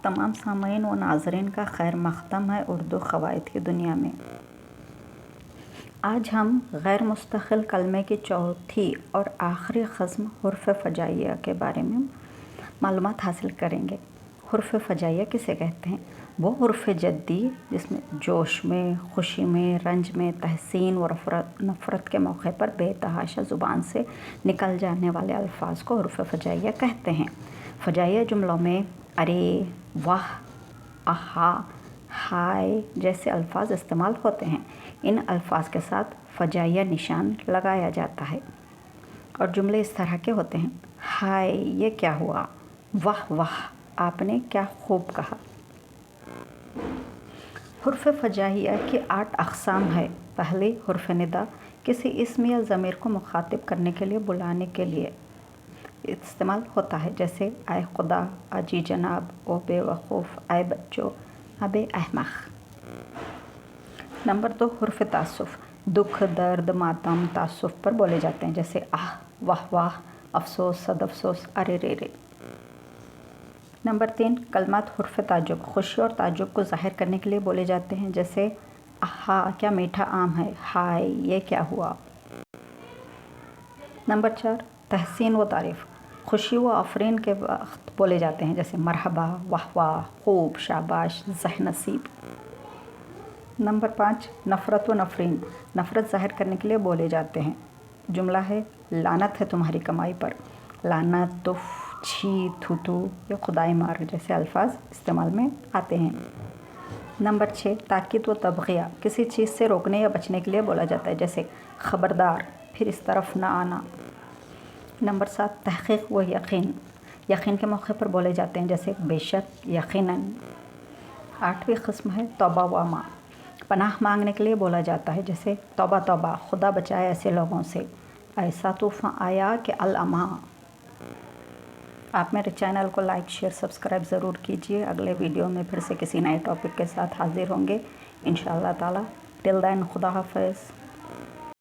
तमाम सामीन व नाज़रीन का खैर मक़दम है उर्दू क़वाइद की दुनिया में। आज हम गैर मुस्तक़िल कलमे की चौथी और आखिरी क़स्म हुर्फ़ फ़जाइया के बारे में मालूमात हासिल करेंगे। हुर्फ़ फ़जाइया किसे कहते हैं? वो हुर्फ़ जद्दी जिसमें जोश में, खुशी में, रंज में, तहसीन व नफ़रत के मौके पर बेतहाशा ज़ुबान से निकल जाने वाले अल्फाज को हुर्फ़ फ़जाइया कहते हैं। फ़जाइया जुमलों में अरे, वाह, आहा, हाय जैसे अल्फाज इस्तेमाल होते हैं। इन अल्फाज के साथ फ़जाइया निशान लगाया जाता है और जुमले इस तरह के होते हैं। हाय, ये क्या हुआ? वाह वाह, आपने क्या खूब कहा। हुर्फ़ फ़जाइया की 8 अक़साम है। पहली हुर्फ़ निदा, किसी इस्म या ज़मीर को मुखातिब करने के लिए, बुलाने के लिए इस्तेमाल होता है, जैसे आए खुदा, अजी जनाब, ओ बेवकूफ़, आए बच्चों, अबे अहमक। नंबर 2 हुर्फ़ तासुफ़, दुख, दर्द, मातम, तासुफ़ पर बोले जाते हैं, जैसे आह, वाह वाह, अफ़सोस, सदअफ़सोस, अरे रे रे। नंबर 3 कलमात हुर्फ़ ताजुब, खुशी और ताजुब को ज़ाहिर करने के लिए बोले जाते हैं, जैसे आहा, क्या मीठा आम है, हाय, ये क्या हुआ। नंबर 4 तहसीन व तारीफ़, खुशी व आफरीन के वक्त बोले जाते हैं, जैसे मरहबा, वाह वाह, खूब, शाबाश, ज़ह नसीब। नंबर 5 नफ़रत व नफ़रीन, नफ़रत ज़ाहिर करने के लिए बोले जाते हैं। जुमला है लानत है तुम्हारी कमाई पर। लानत, तुफ़, छी, थूथू या खुदाई मार जैसे अल्फाज इस्तेमाल में आते हैं। नंबर 6 ताकीद व तबग़िया, किसी चीज़ से रोकने या बचने के लिए बोला जाता है, जैसे ख़बरदार, फिर इस तरफ ना आना। नंबर 7 तहक़ीक़ व यकीन, यकीन के मौके पर बोले जाते हैं, जैसे बेशक, यकीनन। 8वीं क़स्म है तौबा व अमा, पनाह मांगने के लिए बोला जाता है, जैसे तौबा तौबा, खुदा बचाए ऐसे लोगों से, ऐसा तूफ़ान आया कि अल-अमा। आप मेरे चैनल को लाइक, शेयर, सब्सक्राइब ज़रूर कीजिए। अगले वीडियो में फिर से किसी नए टॉपिक के साथ हाज़िर होंगे इंशाअल्लाह ताला। टिल देन खुदा हाफ़िज़।